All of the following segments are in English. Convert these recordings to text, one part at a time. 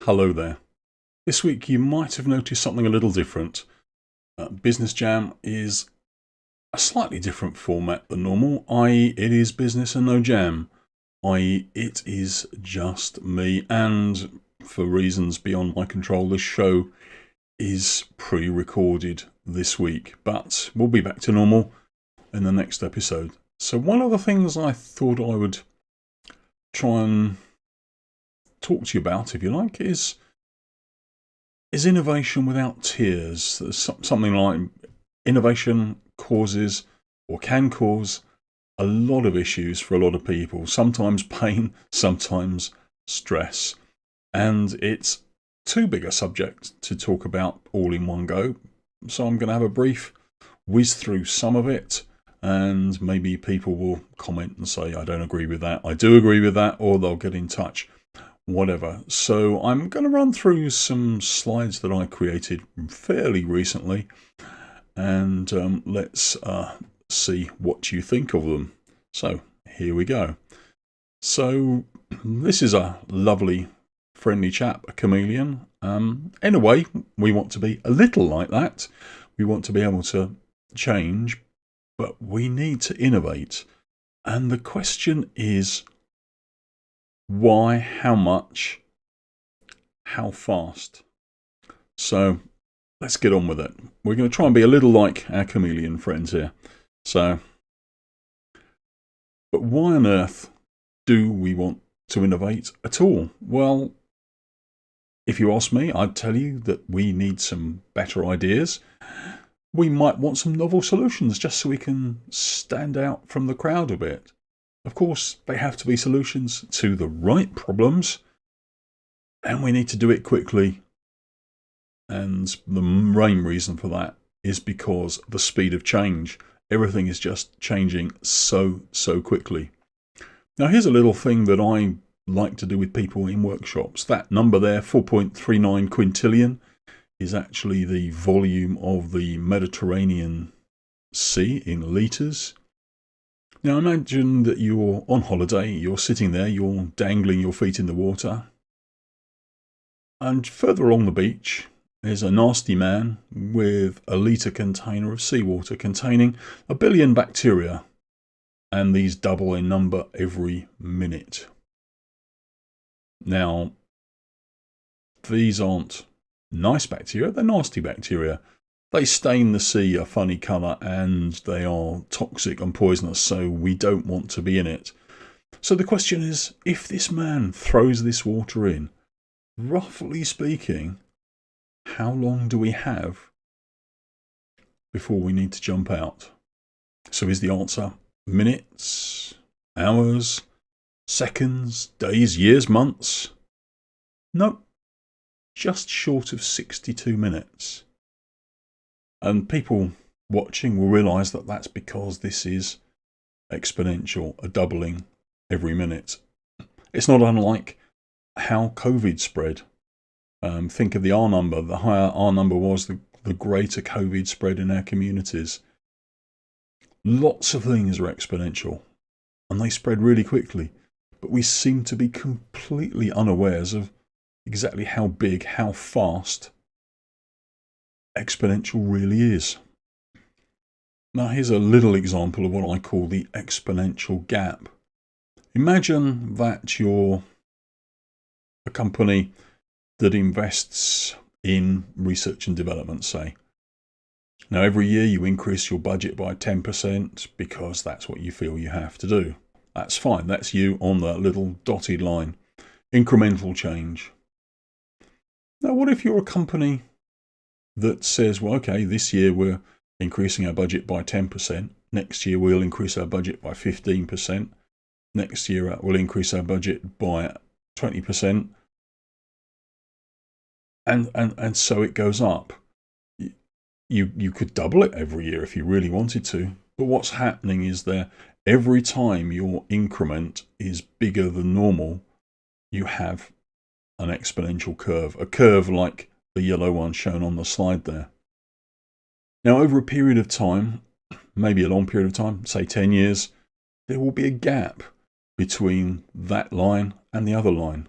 Hello there. This week you might have noticed something a little different. Business Jam is a slightly different format than normal, i.e. it is business and no jam, i.e. it is just me, and for reasons beyond my control this show is pre-recorded this week, but we'll be back to normal in the next episode. So one of the things I thought I would try and talk to you about, if you like, is innovation without tears. Something like innovation causes or can cause a lot of issues for a lot of people, sometimes pain, sometimes stress. And it's too big a subject to talk about all in one go. So I'm going to have a brief whiz through some of it, and maybe people will comment and say, I don't agree with that, I do agree with that, or they'll get in touch. Whatever. So I'm going to run through some slides that I created fairly recently, and let's see what you think of them. So here we go. So this is a lovely, friendly chap, a chameleon. In a way, we want to be a little like that. We want to be able to change, but we need to innovate. And the question is, why, how much, how fast? So let's get on with it. We're going to try and be a little like our chameleon friends here. But why on earth do we want to innovate at all? Well, if you ask me, I'd tell you that we need some better ideas. We might want some novel solutions just so we can stand out from the crowd a bit. Of course, they have to be solutions to the right problems, and we need to do it quickly. And the main reason for that is because the speed of change. Everything is just changing so quickly. Now, here's a little thing that I like to do with people in workshops. That number there, 4.39 quintillion, is actually the volume of the Mediterranean Sea in litres. Now imagine that you're on holiday, you're sitting there, you're dangling your feet in the water, and further along the beach is a nasty man with a litre container of seawater containing 1 billion bacteria, and these double in number every minute. Now, these aren't nice bacteria, they're nasty bacteria. They stain the sea a funny colour, and they are toxic and poisonous, so we don't want to be in it. So the question is, if this man throws this water in, roughly speaking, how long do we have before we need to jump out? So is the answer minutes, hours, seconds, days, years, months? No, just short of 62 minutes. And people watching will realise that that's because this is exponential, a doubling every minute. It's not unlike how COVID spread. Think of the R number. The higher R number was, the greater COVID spread in our communities. Lots of things are exponential, and they spread really quickly. But we seem to be completely unawares of exactly how big, how fast exponential really is. Now here's a little example of what I call the exponential gap. Imagine that you're a company that invests in research and development, say. Now every year you increase your budget by 10% because that's what you feel you have to do. That's fine, that's you on that little dotted line. Incremental change. Now what if you're a company that says, well, okay, this year we're increasing our budget by 10%. Next year we'll increase our budget by 15%. Next year we'll increase our budget by 20%. And so it goes up. You could double it every year if you really wanted to. But what's happening is that every time your increment is bigger than normal, you have an exponential curve. A curve like the yellow one shown on the slide there. Now, over a period of time, maybe a long period of time, say 10 years, there will be a gap between that line and the other line.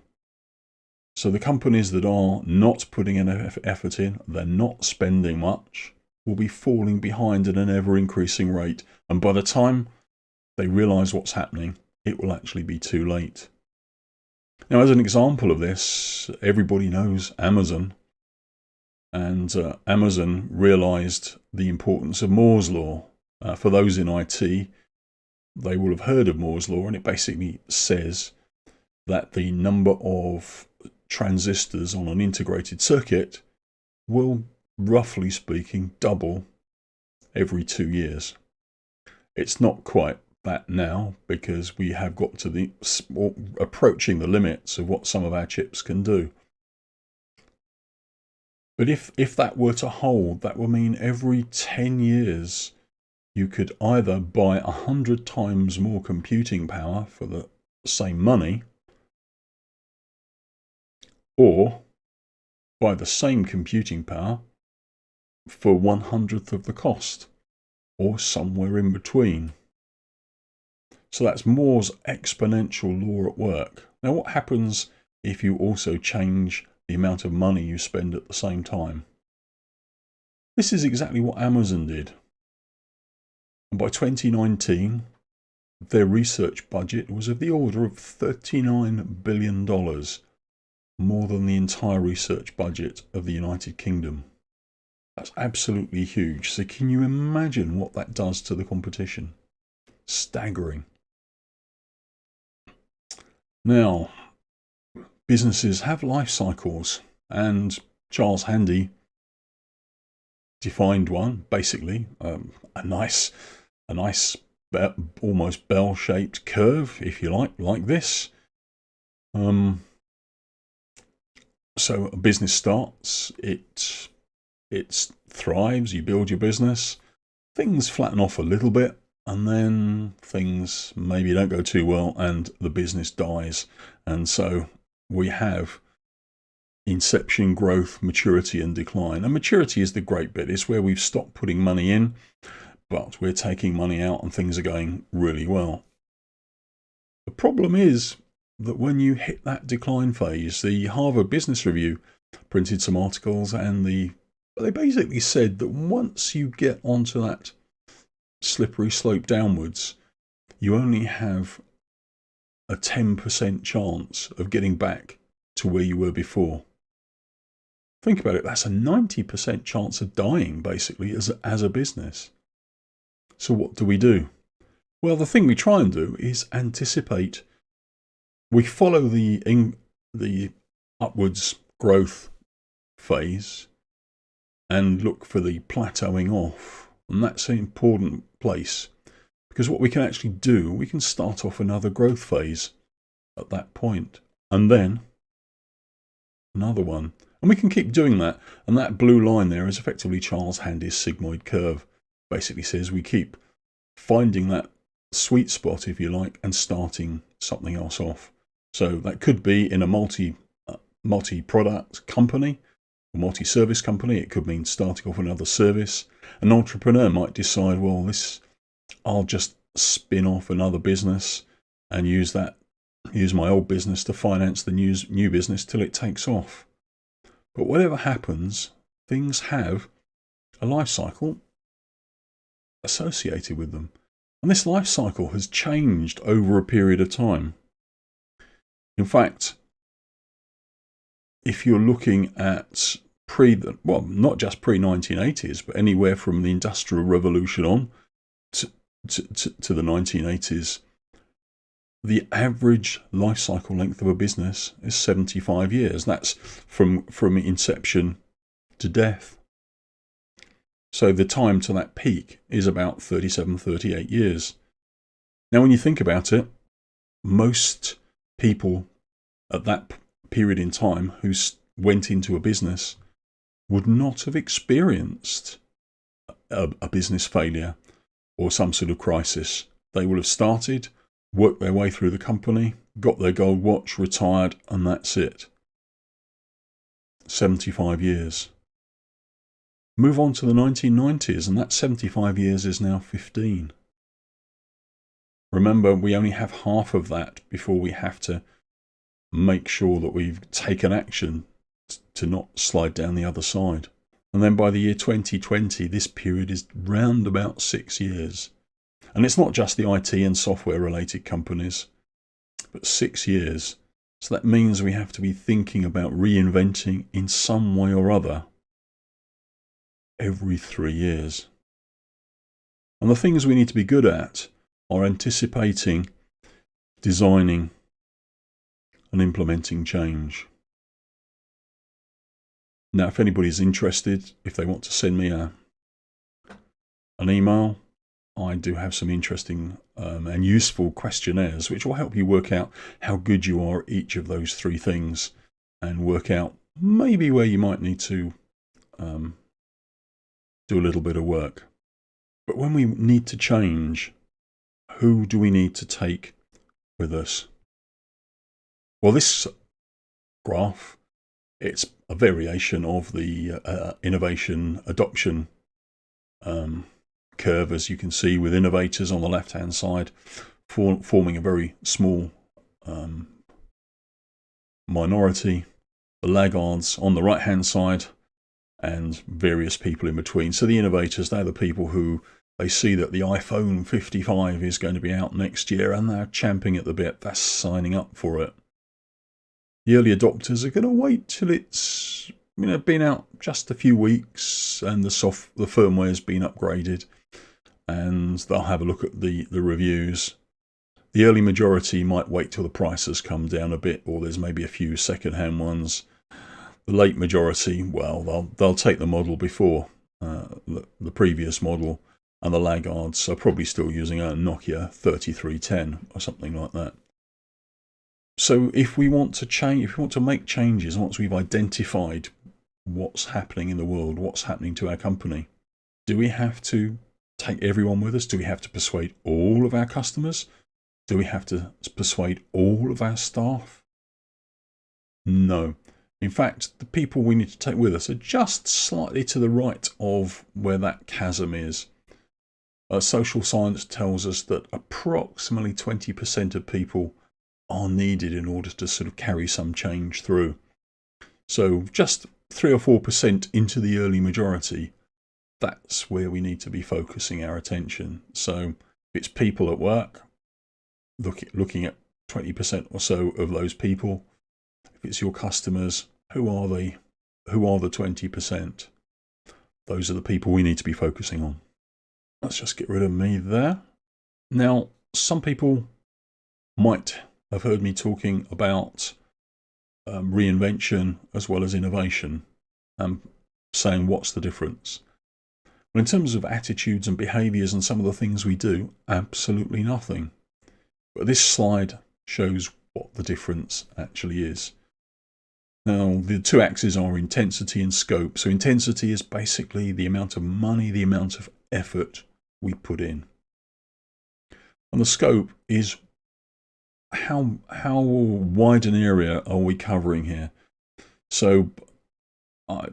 So the companies that are not putting enough effort in, they're not spending much, will be falling behind at an ever-increasing rate. And by the time they realise what's happening, it will actually be too late. Now, as an example of this, everybody knows Amazon. And Amazon realised the importance of Moore's law. For those in IT, they will have heard of Moore's law, and it basically says that the number of transistors on an integrated circuit will, roughly speaking, double every 2 years. It's not quite that now, because we have got to the approaching the limits of what some of our chips can do. But if that were to hold, that would mean every 10 years you could either buy 100 times more computing power for the same money, or buy the same computing power for 1/100th of the cost, or somewhere in between. So that's Moore's exponential law at work. Now, what happens if you also change the amount of money you spend at the same time? This is exactly what Amazon did. And by 2019, their research budget was of the order of $39 billion, more than the entire research budget of the United Kingdom. That's absolutely huge. So can you imagine what that does to the competition? Staggering. Now, businesses have life cycles, and Charles Handy defined one, basically a nice almost bell-shaped curve, if you like this. So a business starts, it thrives, you build your business, things flatten off a little bit, and then things maybe don't go too well and the business dies. And so we have inception, growth, maturity, and decline. And maturity is the great bit. It's where we've stopped putting money in, but we're taking money out and things are going really well. The problem is that when you hit that decline phase, the Harvard Business Review printed some articles, and they basically said that once you get onto that slippery slope downwards, you only have a 10% chance of getting back to where you were before. Think about it, that's a 90% chance of dying, basically, as a business. So what do? Well, the thing we try and do is anticipate. We follow the upwards growth phase and look for the plateauing off. And that's an important place, because what we can actually do, we can start off another growth phase at that point, and then another one. And we can keep doing that. And that blue line there is effectively Charles Handy's sigmoid curve. Basically says we keep finding that sweet spot, if you like, and starting something else off. So that could be in a multi-product company, a multi-service company. It could mean starting off another service. An entrepreneur might decide, well, I'll just spin off another business and use my old business to finance the new business till it takes off. But whatever happens, things have a life cycle associated with them. And this life cycle has changed over a period of time. In fact, if you're looking at not just pre-1980s, but anywhere from the Industrial Revolution on to the 1980s, the average life cycle length of a business is 75 years. That's from inception to death. So the time to that peak is about 37, 38 years. Now, when you think about it, most people at that period in time who went into a business would not have experienced a business failure or some sort of crisis. They will have started, worked their way through the company, got their gold watch, retired, and that's it. 75 years. Move on to the 1990s, and that 75 years is now 15. Remember, we only have half of that before we have to make sure that we've taken action to not slide down the other side. And then by the year 2020, this period is round about 6 years. And it's not just the IT and software related companies, but 6 years. So that means we have to be thinking about reinventing in some way or other every 3 years. And the things we need to be good at are anticipating, designing, and implementing change. Now, if anybody's interested, if they want to send me an email, I do have some interesting and useful questionnaires which will help you work out how good you are at each of those three things and work out maybe where you might need to do a little bit of work. But when we need to change, who do we need to take with us? Well, this graph, it's a variation of the innovation adoption curve, as you can see, with innovators on the left-hand side forming a very small minority, the laggards on the right-hand side, and various people in between. So the innovators, they're the people who they see that the iPhone 55 is going to be out next year and they're champing at the bit. They're signing up for it. The early adopters are going to wait till it's been out just a few weeks and the firmware has been upgraded, and they'll have a look at the reviews. The early majority might wait till the price has come down a bit, or there's maybe a few second-hand ones. The late majority, well, they'll take the model before the previous model, and the laggards are probably still using a Nokia 3310 or something like that. So if we want to change, if we want to make changes, once we've identified what's happening in the world, what's happening to our company, do we have to take everyone with us? Do we have to persuade all of our customers? Do we have to persuade all of our staff? No. In fact, the people we need to take with us are just slightly to the right of where that chasm is. Social science tells us that approximately 20% of people are needed in order to sort of carry some change through. So just 3 or 4% into the early majority, that's where we need to be focusing our attention. So if it's people at work, looking at 20% or so of those people. If it's your customers, who are they? Who are the 20%? Those are the people we need to be focusing on. Let's just get rid of me there. Now, some people might have heard me talking about reinvention as well as innovation, saying what's the difference? Well, in terms of attitudes and behaviours and some of the things we do, absolutely nothing. But this slide shows what the difference actually is. Now, the two axes are intensity and scope. So intensity is basically the amount of money, the amount of effort we put in. And the scope is how wide an area are we covering here? So I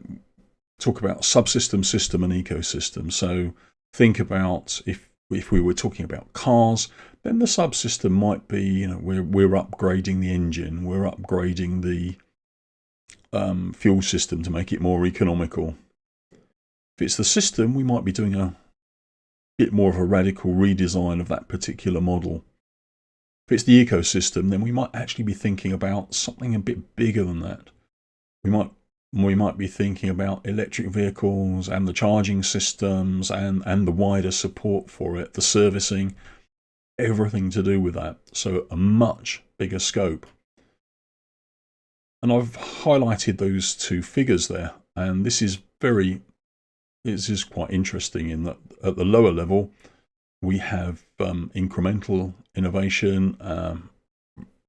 talk about subsystem, system, and ecosystem. So think about if we were talking about cars, then the subsystem might be, we're upgrading the engine, we're upgrading the fuel system to make it more economical. If it's the system, we might be doing a bit more of a radical redesign of that particular model. If it's the ecosystem, then we might actually be thinking about something a bit bigger than that. We might be thinking about electric vehicles and the charging systems and the wider support for it, the servicing, everything to do with that. So a much bigger scope. And I've highlighted those two figures there, and this is quite interesting in that at the lower level we have incremental innovation.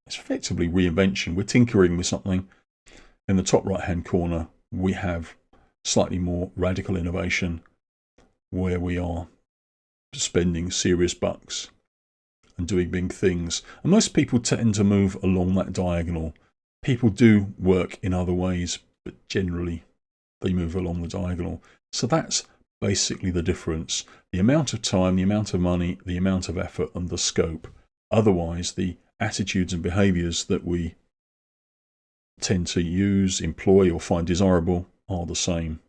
It's effectively reinvention. We're tinkering with something. In the top right hand corner we have slightly more radical innovation, where we are spending serious bucks and doing big things. And most people tend to move along that diagonal. People do work in other ways, but generally they move along the diagonal. So that's basically the difference. The amount of time, the amount of money, the amount of effort, and the scope. Otherwise, the attitudes and behaviours that we tend to use, employ, or find desirable are the same.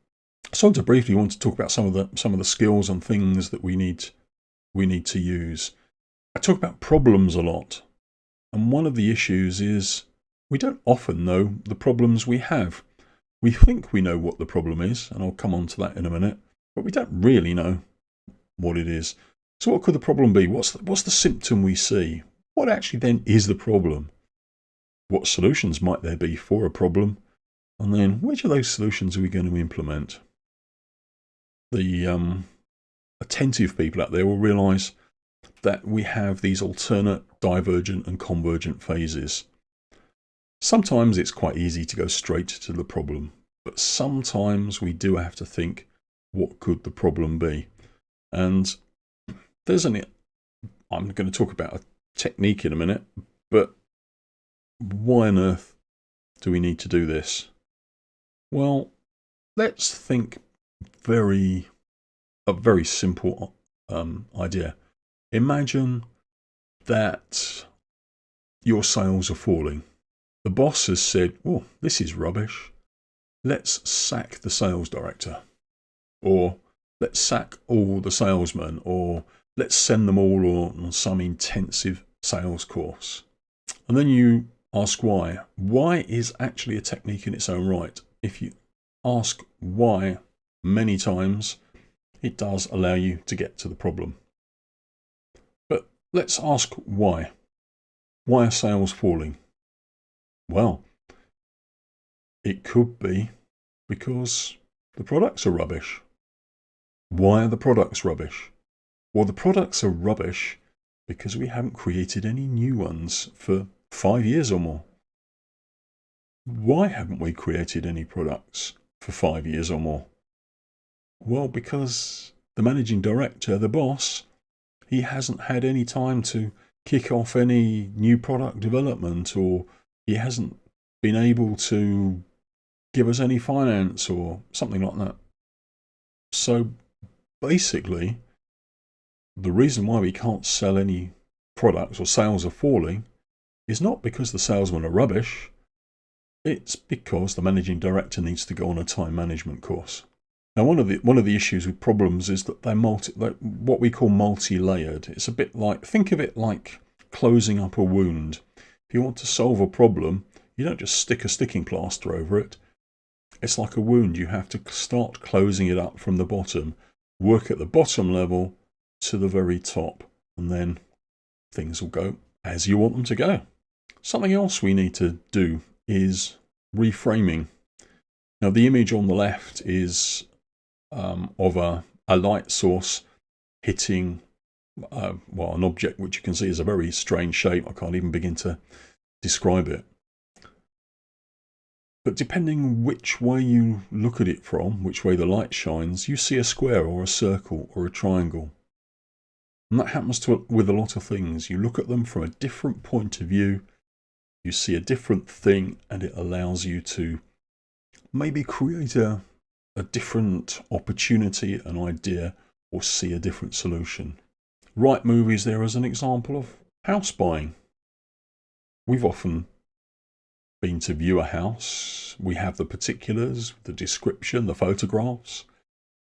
So to briefly want to talk about some of the skills and things that we need to use. I talk about problems a lot, and one of the issues is we don't often know the problems we have. We think we know what the problem is, and I'll come on to that in a minute, but we don't really know what it is. So what could the problem be? What's the symptom we see? What actually then is the problem? What solutions might there be for a problem? And then which of those solutions are we going to implement? The attentive people out there will realise that we have these alternate divergent and convergent phases. Sometimes it's quite easy to go straight to the problem, but sometimes we do have to think, what could the problem be? And I'm going to talk about a technique in a minute, but why on earth do we need to do this? Well, let's think a very simple idea. Imagine that your sales are falling. The boss has said, "Oh, this is rubbish. Let's sack the sales director." Or let's sack all the salesmen, or let's send them all on some intensive sales course. And then you ask why. Why is actually a technique in its own right. If you ask why many times, it does allow you to get to the problem. But let's ask why. Why are sales falling? Well, it could be because the products are rubbish. Why are the products rubbish? Well, the products are rubbish because we haven't created any new ones for 5 years or more. Why haven't we created any products for 5 years or more? Well, because the managing director, the boss, he hasn't had any time to kick off any new product development, or he hasn't been able to give us any finance or something like that. So basically, the reason why we can't sell any products or sales are falling is not because the salesmen are rubbish. It's because the managing director needs to go on a time management course. Now, one of the issues with problems is that they're what we call multi-layered. It's a bit like, think of it like closing up a wound. If you want to solve a problem, you don't just stick a sticking plaster over it. It's like a wound. You have to start closing it up from the bottom, work at the bottom level to the very top, and then things will go as you want them to go. Something else we need to do is reframing. Now, the image on the left is of a light source hitting an object which you can see is a very strange shape. I can't even begin to describe it. But depending which way you look at it from, which way the light shines, you see a square or a circle or a triangle. And that happens with a lot of things. You look at them from a different point of view, you see a different thing, and it allows you to maybe create a different opportunity, an idea, or see a different solution. Rightmove is there as an example of house buying. We've often been to view a house. We have the particulars, the description, the photographs.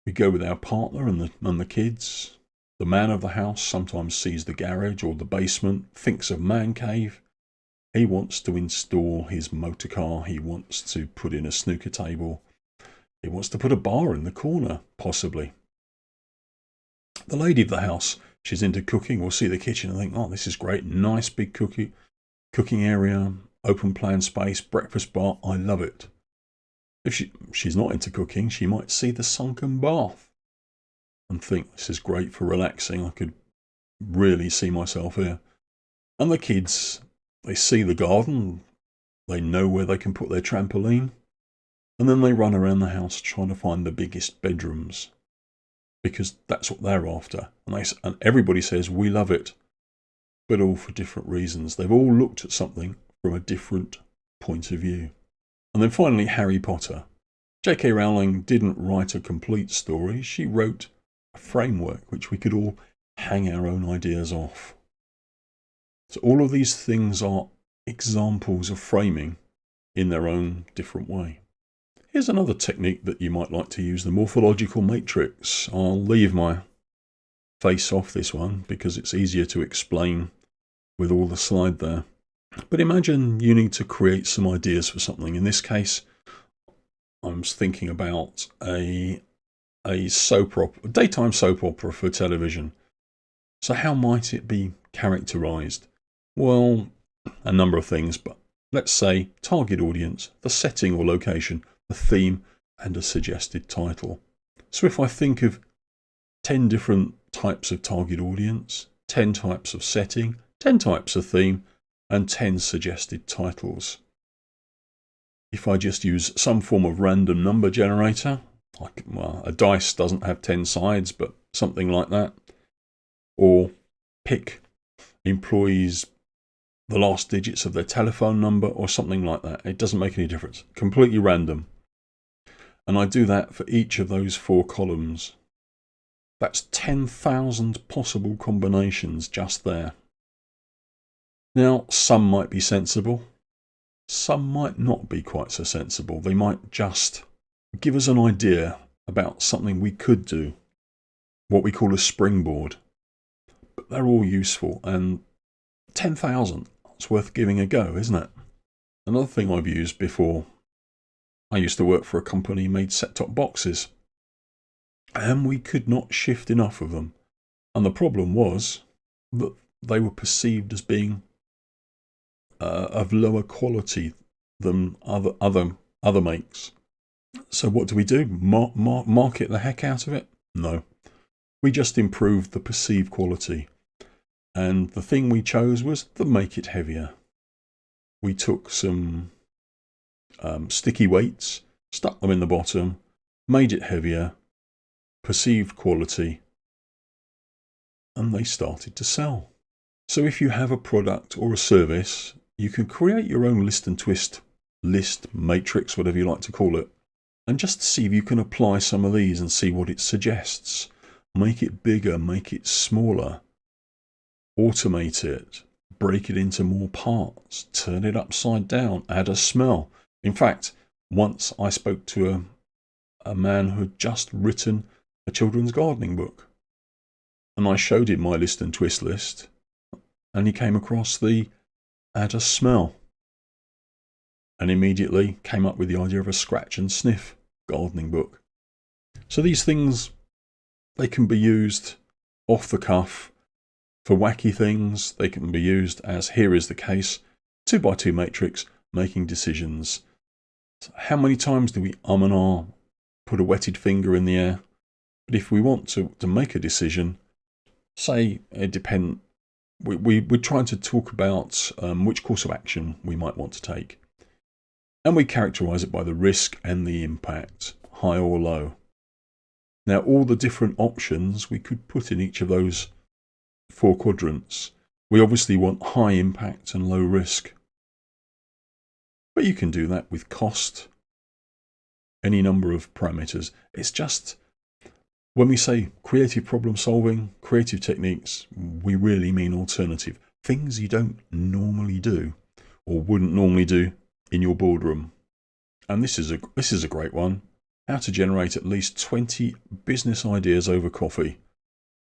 We go with our partner and the kids. The man of the house sometimes sees the garage or the basement, thinks of man cave. He wants to install his motor car. He wants to put in a snooker table. He wants to put a bar in the corner, possibly. The lady of the house, she's into cooking, will see the kitchen and think, oh, this is great. Nice big cooking area, open plan space, breakfast bar. I love it. If she's not into cooking, she might see the sunken bath and think, this is great for relaxing. I could really see myself here. And the kids, they see the garden. They know where they can put their trampoline. And then they run around the house trying to find the biggest bedrooms, because that's what they're after. And everybody says, we love it, but all for different reasons. They've all looked at something from a different point of view. And then finally, Harry Potter. J.K. Rowling didn't write a complete story. She wrote a framework which we could all hang our own ideas off. So all of these things are examples of framing. in their own different way. Here's another technique that you might like to use, the morphological matrix. I'll leave my face off this one because it's easier to explain with all the slide there. But imagine you need to create some ideas for something. In this case, I'm thinking about a soap opera, a daytime soap opera for television. So how might it be characterized? Well, a number of things, but let's say target audience, the setting or location, the theme, and a suggested title. So if I think of 10 different types of target audience, 10 types of setting, 10 types of theme, and 10 suggested titles. If I just use some form of random number generator, like, well, a dice doesn't have 10 sides, but something like that, or pick employees the last digits of their telephone number or something like that. It doesn't make any difference. Completely random. And I do that for each of those 4 columns. That's 10,000 possible combinations just there. Now, some might be sensible. Some might not be quite so sensible. They might just give us an idea about something we could do, what we call a springboard. But they're all useful, and 10,000, it's worth giving a go, isn't it? Another thing I've used before, I used to work for a company made set-top boxes, and we could not shift enough of them. And the problem was that they were perceived as being of lower quality than other makes. So what do we do? Market the heck out of it? No. We just improved the perceived quality. And the thing we chose was to make it heavier. We took some sticky weights, stuck them in the bottom, made it heavier, perceived quality, and they started to sell. So if you have a product or a service, you can create your own list and twist, list, matrix, whatever you like to call it, and just see if you can apply some of these and see what it suggests. Make it bigger, make it smaller, automate it, break it into more parts, turn it upside down, add a smell. In fact, once I spoke to a man who had just written a children's gardening book, and I showed him my list and twist list, and he came across the add a smell, and immediately came up with the idea of a scratch and sniff gardening book. So these things, they can be used off the cuff for wacky things. They can be used as, here is the case, 2x2 matrix, making decisions. So how many times do we and ah, put a wetted finger in the air? But if we want to make a decision, say it depends. We're trying to talk about which course of action we might want to take. And we characterize it by the risk and the impact, high or low. Now, all the different options we could put in each of those 4 quadrants. We obviously want high impact and low risk. But you can do that with cost, any number of parameters. It's just, when we say creative problem solving, creative techniques, we really mean alternative. Things you don't normally do or wouldn't normally do in your boardroom. And this is a great one. How to generate at least 20 business ideas over coffee.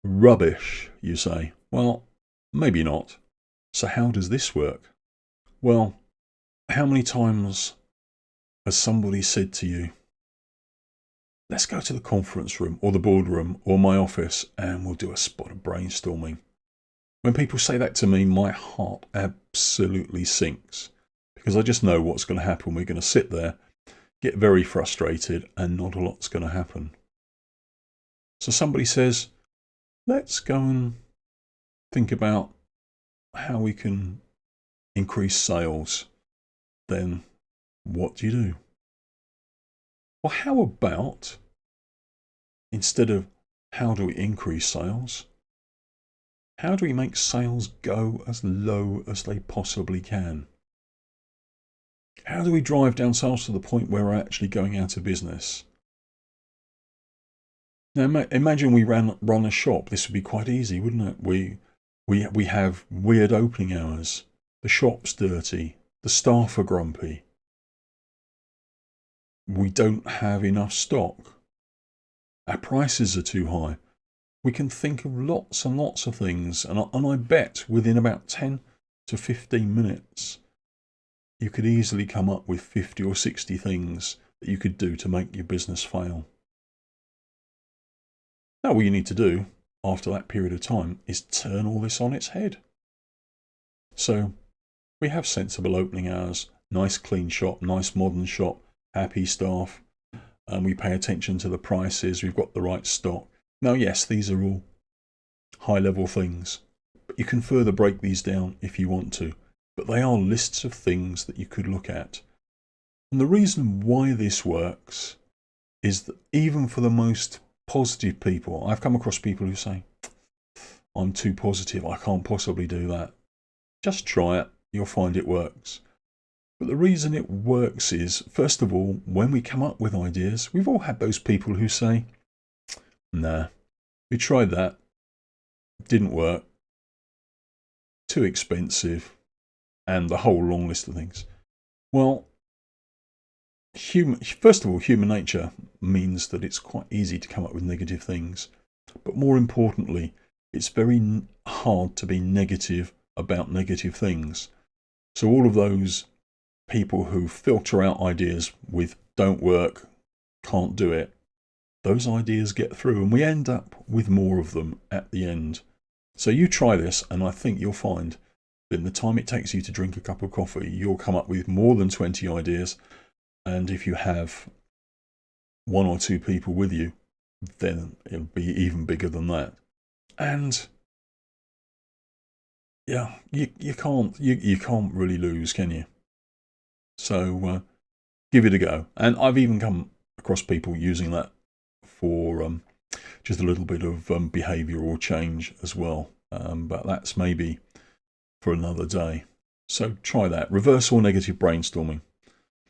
Rubbish, you say. Well, maybe not. So how does this work? Well, how many times has somebody said to you, let's go to the conference room or the boardroom or my office and we'll do a spot of brainstorming? When people say that to me, my heart absolutely sinks, because I just know what's going to happen. We're going to sit there, get very frustrated, and not a lot's going to happen. So somebody says, let's go and think about how we can increase sales. Then what do you do? Well, how about, instead of how do we increase sales, how do we make sales go as low as they possibly can? How do we drive down sales to the point where we're actually going out of business? Now, imagine we run a shop. This would be quite easy, wouldn't it? We have weird opening hours. The shop's dirty. The staff are grumpy. We don't have enough stock. Our prices are too high. We can think of lots and lots of things, and I bet within about 10 to 15 minutes, you could easily come up with 50 or 60 things that you could do to make your business fail. Now, all you need to do after that period of time is turn all this on its head. So we have sensible opening hours, nice clean shop, nice modern shop, happy staff, and we pay attention to the prices, we've got the right stock. Now, yes, these are all high-level things, but you can further break these down if you want to. But they are lists of things that you could look at. And the reason why this works is that even for the most positive people, I've come across people who say, I'm too positive, I can't possibly do that. Just try it, you'll find it works. But the reason it works is, first of all, when we come up with ideas, we've all had those people who say, nah, we tried that, didn't work, too expensive, and the whole long list of things. Well, first of all, human nature means that it's quite easy to come up with negative things. But more importantly, it's very hard to be negative about negative things. So all of those people who filter out ideas with don't work, can't do it, those ideas get through and we end up with more of them at the end. So you try this and I think you'll find that in the time it takes you to drink a cup of coffee, you'll come up with more than 20 ideas. And if you have one or two people with you, then it'll be even bigger than that. And yeah, you can't really lose, can you? So give it a go. And I've even come across people using that for just a little bit of behavioural change as well. But that's maybe for another day. So try that. Reverse or negative brainstorming.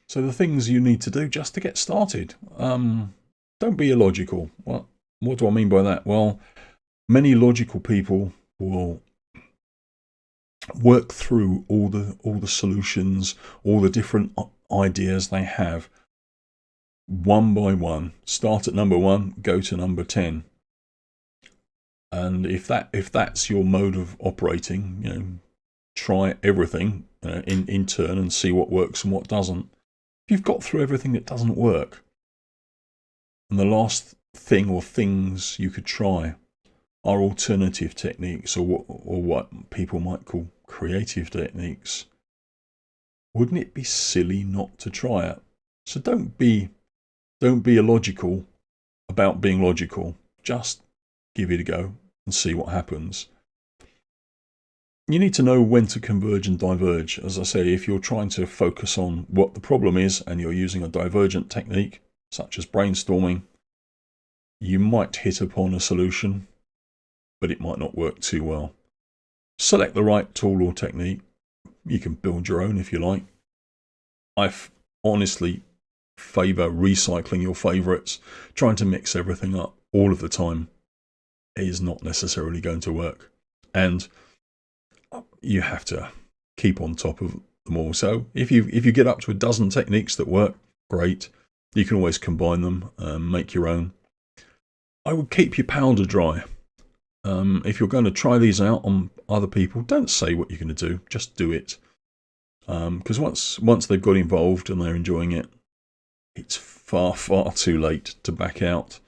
So the things you need to do just to get started. Don't be illogical. What do I mean by that? Well, many logical people will work through all the solutions, all the different ideas they have, one by one. Start at number 1, go to number 10. And if that's your mode of operating, try everything in turn and see what works and what doesn't. If you've got through everything that doesn't work, and the last thing or things you could try are alternative techniques or what people might call creative techniques, wouldn't it be silly not to try it? So don't be illogical about being logical. Just give it a go and see what happens. You need to know when to converge and diverge. As I say, if you're trying to focus on what the problem is and you're using a divergent technique, such as brainstorming, you might hit upon a solution, but it might not work too well. Select the right tool or technique. You can build your own if you like. I honestly favour recycling your favourites. Trying to mix everything up all of the time is not necessarily going to work. And you have to keep on top of them all. So if you get up to a dozen techniques that work, great. You can always combine them, make your own. I would keep your powder dry. If you're going to try these out on other people, don't say what you're going to do. Just do it. Because once they've got involved and they're enjoying it, it's far, far too late to back out.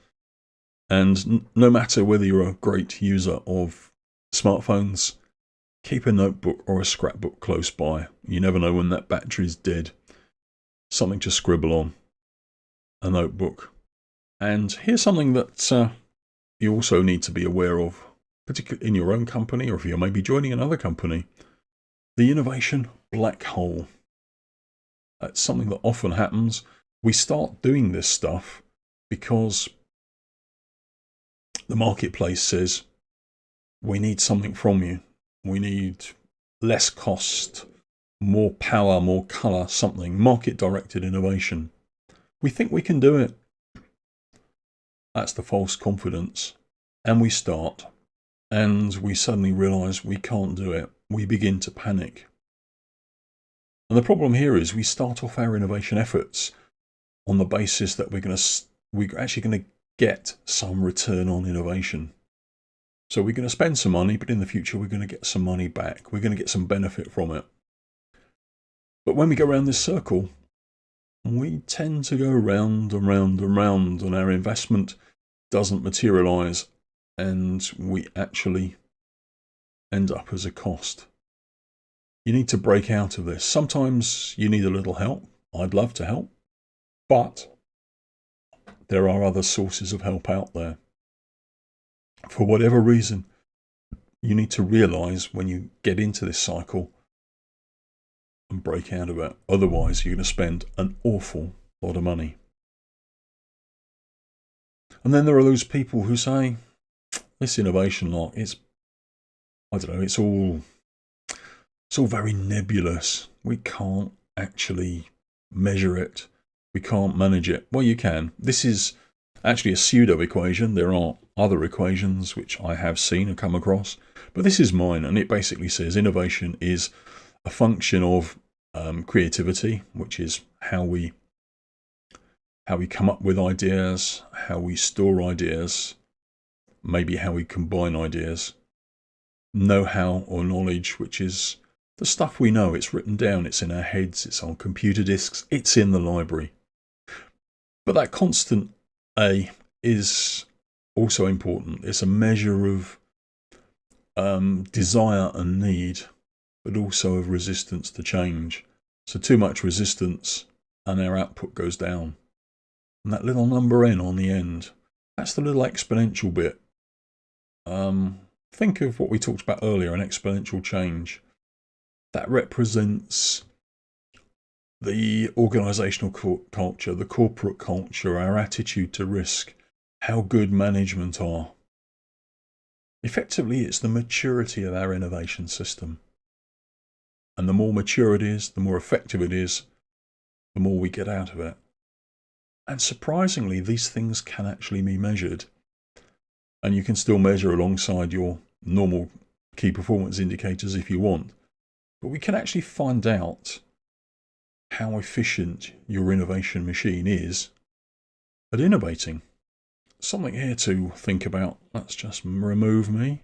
And no matter whether you're a great user of smartphones, keep a notebook or a scrapbook close by. You never know when that battery's dead. Something to scribble on. A notebook. And here's something that you also need to be aware of, particularly in your own company or if you're maybe joining another company. The innovation black hole. That's something that often happens. We start doing this stuff because the marketplace says, we need something from you. We need less cost, more power, more colour, something. Market-directed innovation. We think we can do it. That's the false confidence. And we start. And we suddenly realise we can't do it. We begin to panic. And the problem here is we start off our innovation efforts on the basis that we're actually going to get some return on innovation. So we're going to spend some money, but in the future we're going to get some money back. We're going to get some benefit from it. But when we go around this circle, we tend to go round and round and round, and our investment doesn't materialize, and we actually end up as a cost. You need to break out of this. Sometimes you need a little help. I'd love to help, but there are other sources of help out there. For whatever reason, you need to realize when you get into this cycle and break out of it. Otherwise, you're going to spend an awful lot of money. And then there are those people who say, this innovation lot, it's all very nebulous. We can't actually measure it. We can't manage it. Well, you can. This is actually a pseudo equation. There are other equations which I have seen and come across, but this is mine, and it basically says innovation is a function of creativity, which is how we come up with ideas, how we store ideas, maybe how we combine ideas, know-how or knowledge, which is the stuff we know. It's written down, it's in our heads, it's on computer disks, it's in the library. But that constant A is also important. It's a measure of desire and need, but also of resistance to change. So too much resistance and our output goes down. And that little number n on the end, that's the little exponential bit. Think of what we talked about earlier, an exponential change. That represents the organisational culture, the corporate culture, our attitude to risk, how good management are. Effectively, it's the maturity of our innovation system. And the more mature it is, the more effective it is, the more we get out of it. And surprisingly, these things can actually be measured. And you can still measure alongside your normal key performance indicators if you want. But we can actually find out how efficient your innovation machine is at innovating. Something here to think about. Let's just remove me.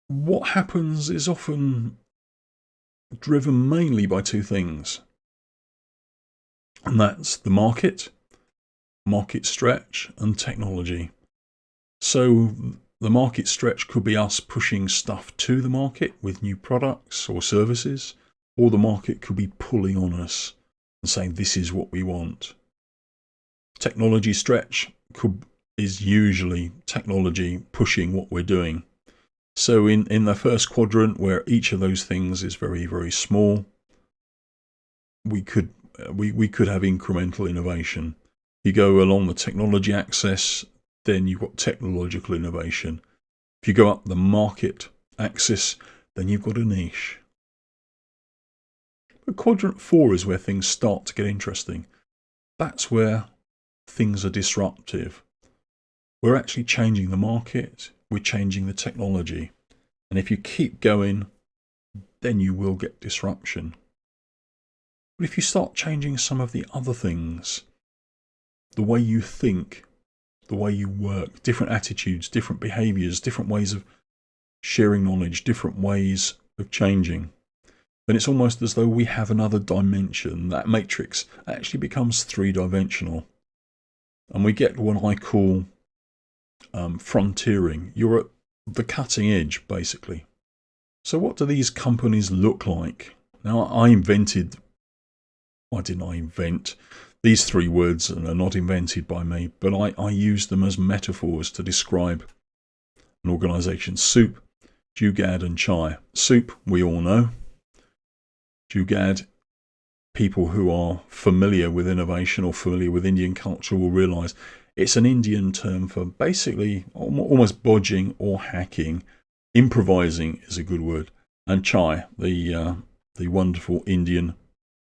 What happens is often driven mainly by two things. And that's the market stretch, and technology. So the market stretch could be us pushing stuff to the market with new products or services, or the market could be pulling on us and saying this is what we want. Technology stretch is usually technology pushing what we're doing. So in the first quadrant, where each of those things is very, very small, we could have incremental innovation. You go along the technology axis, then you've got technological innovation. If you go up the market axis, then you've got a niche. But quadrant 4 is where things start to get interesting. That's where things are disruptive. We're actually changing the market, we're changing the technology. And if you keep going, then you will get disruption. But if you start changing some of the other things, the way you think, the way you work, different attitudes, different behaviours, different ways of sharing knowledge, different ways of changing, then it's almost as though we have another dimension. That matrix actually becomes three-dimensional. And we get what I call frontiering. You're at the cutting edge, basically. So what do these companies look like? Now, why didn't I invent? These three words are not invented by me, but I use them as metaphors to describe an organisation. Soup, Jugad and chai. Soup, we all know. Jugad, people who are familiar with innovation or familiar with Indian culture will realise it's an Indian term for basically almost bodging or hacking. Improvising is a good word. And chai, the wonderful Indian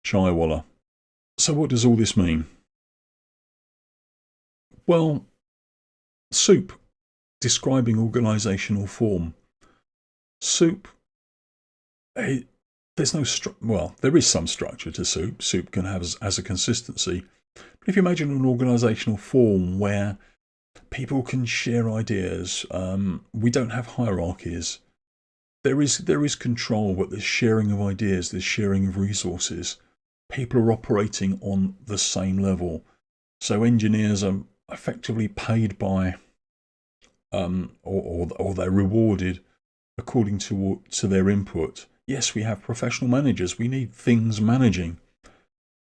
chaiwala. So what does all this mean? Well, soup, describing organisational form. Soup, there's no there is some structure to soup. Soup can have as a consistency, But if you imagine an organisational form where people can share ideas, we don't have hierarchies. There is control, but there's sharing of ideas, there's sharing of resources. People are operating on the same level. So engineers are effectively paid by, or they're rewarded according to their input. Yes, we have professional managers. We need things managing,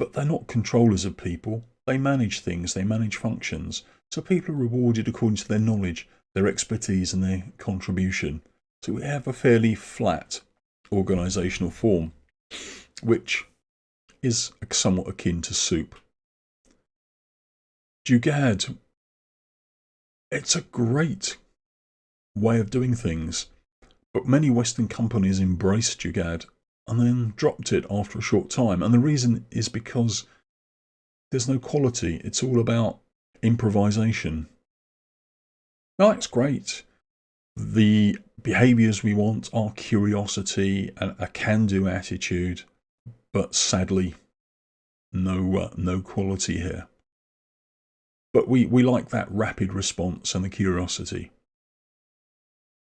but they're not controllers of people. They manage things. They manage functions. So people are rewarded according to their knowledge, their expertise, and their contribution. So we have a fairly flat organisational form, which is somewhat akin to soup. Jugad, it's a great way of doing things, but many Western companies embraced Jugad and then dropped it after a short time. And the reason is because there's no quality. It's all about improvisation. Now, that's great. The behaviours we want are curiosity and a can-do attitude, but sadly, no quality here. But we like that rapid response and the curiosity.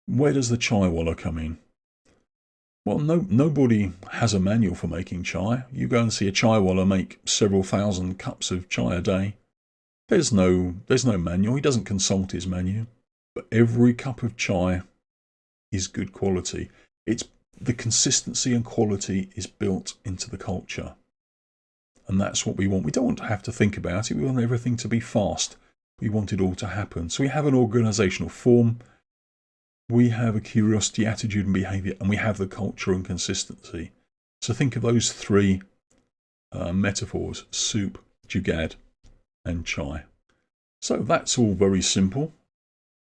Where does the chai wallah come in? Well, nobody has a manual for making chai. You go and see a chai wallah make several thousand cups of chai a day. There's no manual. He doesn't consult his menu. But every cup of chai is good quality. It's the consistency and quality is built into the culture. And that's what we want. We don't want to have to think about it. We want everything to be fast. We want it all to happen. So we have an organisational form. We have a curiosity, attitude and behaviour. And we have the culture and consistency. So think of those three metaphors: soup, jugad and chai. So that's all very simple.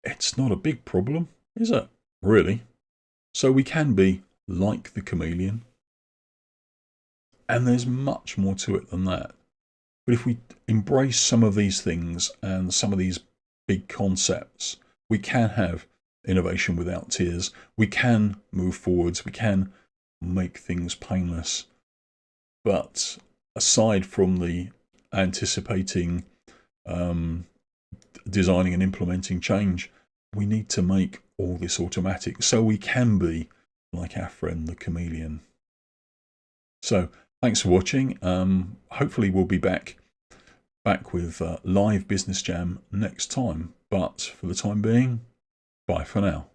It's not a big problem, is it? Really? So we can be like the chameleon. And there's much more to it than that. But if we embrace some of these things and some of these big concepts, we can have innovation without tears. We can move forwards. We can make things painless. But aside from the anticipating, designing and implementing change, we need to make all this automatic so we can be like our friend the chameleon. So thanks for watching. Hopefully we'll be back with live Business Jam next time. But for the time being, bye for now.